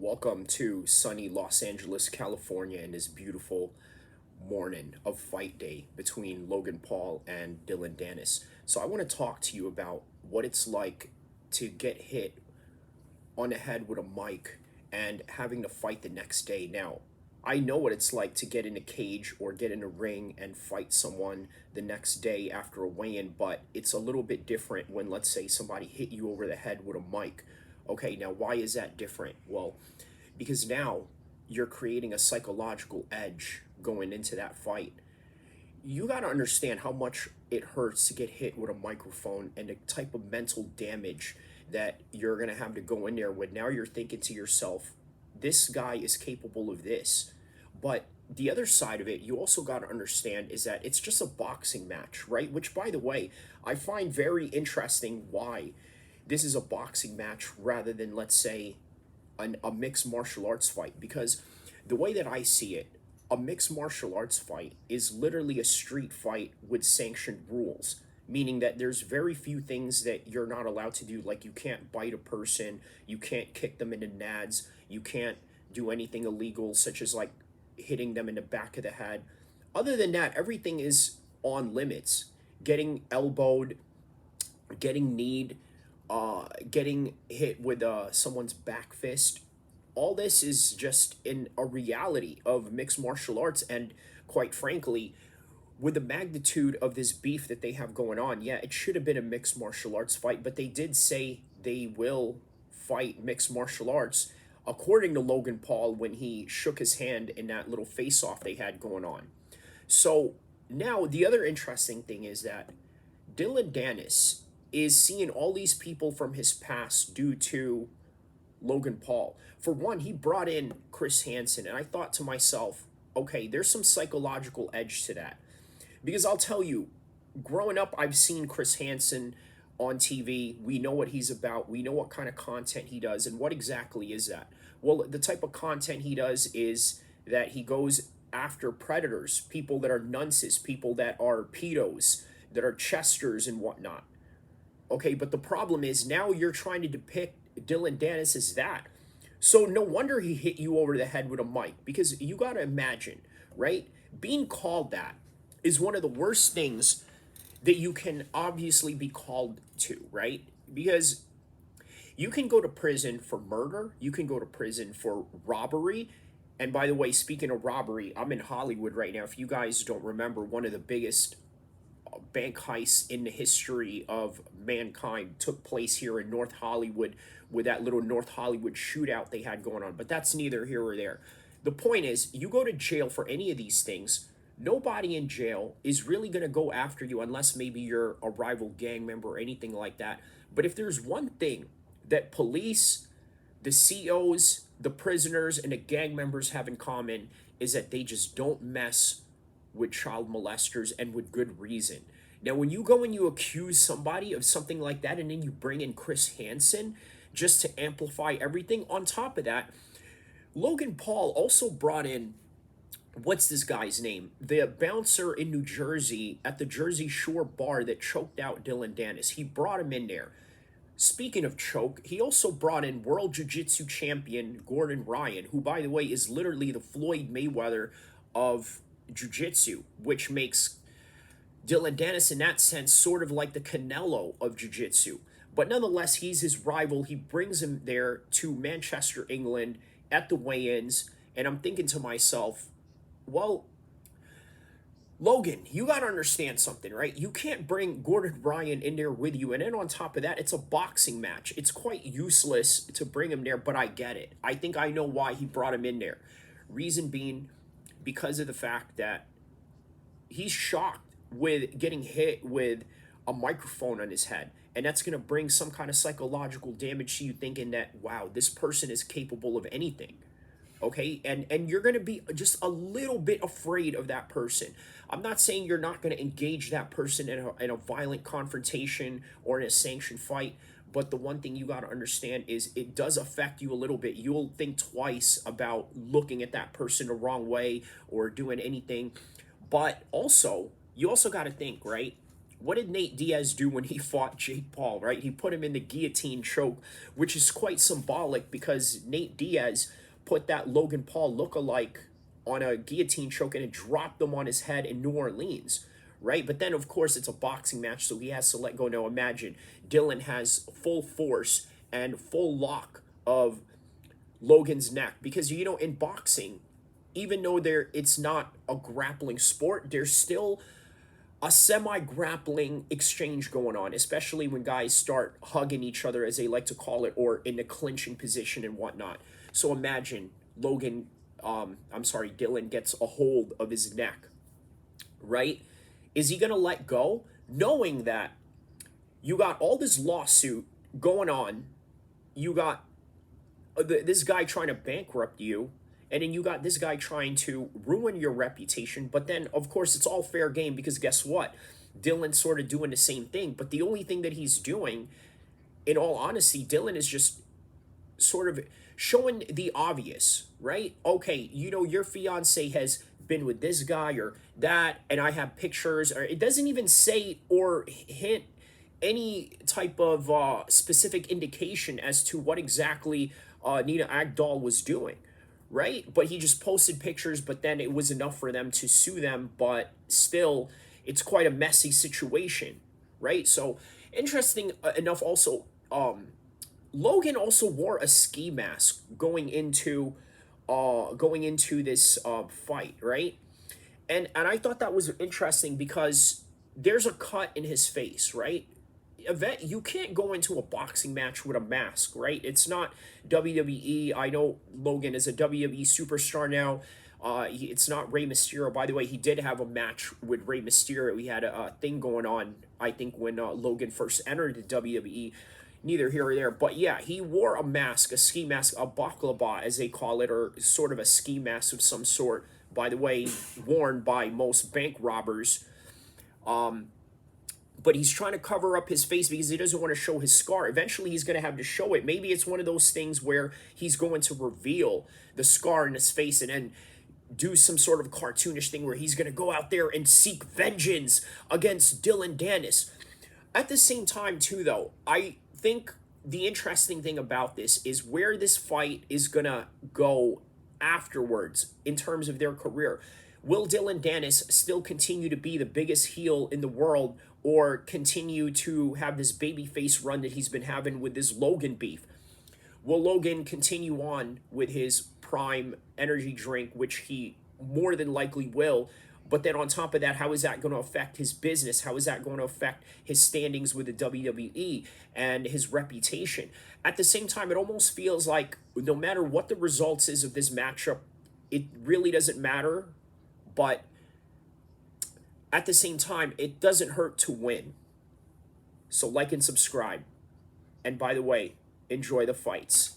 Welcome to sunny Los Angeles, California, in this beautiful morning of fight day between Logan Paul and Dillion Danis. So, I want to talk to you about what it's like to get hit on the head with a mic and having to fight the next day. Now, I know what it's like to get in a cage or get in a ring and fight someone the next day after a weigh-in, but it's a little bit different when, let's say, somebody hit you over the head with a mic. Okay, now why is that different? Well, because now you're creating a psychological edge going into that fight. You got to understand how much it hurts to get hit with a microphone and the type of mental damage that you're going to have to go in there with. Now you're thinking to yourself, this guy is capable of this. But the other side of it, you also got to understand is that it's just a boxing match, right? Which, by the way, I find very interesting why this is a boxing match rather than, let's say, a mixed martial arts fight. Because the way that I see it, a mixed martial arts fight is literally a street fight with sanctioned rules, meaning that there's very few things that you're not allowed to do. Like, you can't bite a person, you can't kick them in the nads, you can't do anything illegal, such as like hitting them in the back of the head. Other than that, everything is on limits. Getting elbowed, getting kneed, getting hit with someone's back fist. All this is just in a reality of mixed martial arts, and quite frankly, with the magnitude of this beef that they have going on, yeah, it should have been a mixed martial arts fight, but they did say they will fight mixed martial arts, according to Logan Paul when he shook his hand in that little face off they had going on. So now the other interesting thing is that Dylan Danis is seeing all these people from his past due to Logan Paul. For one, he brought in Chris Hansen, and I thought to myself, okay, there's some psychological edge to that. Because I'll tell you, growing up, I've seen Chris Hansen on TV. We know what he's about. We know what kind of content he does. And what exactly is that? Well, the type of content he does is that he goes after predators, people that are nunces, people that are pedos, that are chesters and whatnot. Okay, but the problem is now you're trying to depict Dylan Danis as that. So no wonder he hit you over the head with a mic, because you got to imagine, right? Being called that is one of the worst things that you can obviously be called to, right? Because you can go to prison for murder, you can go to prison for robbery. And by the way, speaking of robbery, I'm in Hollywood right now. If you guys don't remember, one of the biggest bank heists in the history of mankind took place here in North Hollywood with that little North Hollywood shootout they had going on. But that's neither here or there. The point is, you go to jail for any of these things, nobody in jail is really going to go after you unless maybe you're a rival gang member or anything like that. But if there's one thing that police, the COs, the prisoners, and the gang members have in common, is that they just don't mess with child molesters, and with good reason. Now, when you go and you accuse somebody of something like that, and then you bring in Chris Hansen just to amplify everything, on top of that, Logan Paul also brought in, what's this guy's name? The bouncer in New Jersey at the Jersey Shore bar that choked out Dylan Danis. He brought him in there. Speaking of choke, he also brought in World Jiu-Jitsu champion Gordon Ryan, who, by the way, is literally the Floyd Mayweather of jiu-jitsu, which makes Dylan Danis in that sense sort of like the Canelo of jiu-jitsu. But nonetheless, he's his rival. He brings him there to Manchester, England at the weigh-ins, and I'm thinking to myself, well, Logan, you got to understand something, right? You can't bring Gordon Ryan in there with you. And then on top of that, it's a boxing match. It's quite useless to bring him there, but I get it. I think I know why he brought him in there. Reason being, because of the fact that he's shocked with getting hit with a microphone on his head. And that's going to bring some kind of psychological damage to you, thinking that, wow, this person is capable of anything. Okay, and you're going to be just a little bit afraid of that person. I'm not saying you're not going to engage that person in a violent confrontation or in a sanctioned fight, but the one thing you got to understand is it does affect you a little bit. You'll think twice about looking at that person the wrong way or doing anything. But also, you also got to think, right? what did Nate Diaz do when he fought Jake Paul, right? He put him in the guillotine choke, which is quite symbolic because Nate Diaz put that Logan Paul lookalike on a guillotine choke and it dropped him on his head in New Orleans, right? But then, of course, it's a boxing match, so he has to let go. Now, imagine Dillion has full force and full lock of Logan's neck because, in boxing, even though it's not a grappling sport, there's still a semi-grappling exchange going on, especially when guys start hugging each other, as they like to call it, or in the clinching position and whatnot. So imagine Dillion gets a hold of his neck, right? Is he gonna let go, knowing that you got all this lawsuit going on, you got this guy trying to bankrupt you, and then you got this guy trying to ruin your reputation. But then, of course, it's all fair game because guess what? Dillion's sort of doing the same thing. But the only thing that he's doing, in all honesty, Dillion is just sort of showing the obvious, right? Okay, your fiance has been with this guy or that, and I have pictures. Or it doesn't even say or hint any type of specific indication as to what exactly Nina Agdal was doing, right? But he just posted pictures, but then it was enough for them to sue them. But still, it's quite a messy situation, right? So interesting enough also, Logan also wore a ski mask going into this fight, right? And I thought that was interesting because there's a cut in his face, right? You can't go into a boxing match with a mask, right? It's not WWE. I know Logan is a WWE superstar now. It's not Rey Mysterio. By the way, he did have a match with Rey Mysterio. He had a thing going on, I think, when Logan first entered the WWE. Neither here or there. But yeah, he wore a mask, a ski mask, a baklava, as they call it, or sort of a ski mask of some sort. By the way, worn by most bank robbers. But he's trying to cover up his face because he doesn't want to show his scar. Eventually, he's going to have to show it. Maybe it's one of those things where he's going to reveal the scar in his face and then do some sort of cartoonish thing where he's going to go out there and seek vengeance against Dillion Danis. At the same time, too, though, I think the interesting thing about this is where this fight is going to go afterwards in terms of their career. Will Dillion Danis still continue to be the biggest heel in the world or continue to have this babyface run that he's been having with this Logan beef? Will Logan continue on with his prime energy drink, which he more than likely will? But then on top of that, how is that going to affect his business? How is that going to affect his standings with the WWE and his reputation? At the same time, it almost feels like no matter what the results is of this matchup, it really doesn't matter. But at the same time, it doesn't hurt to win. So like and subscribe. And by the way, enjoy the fights.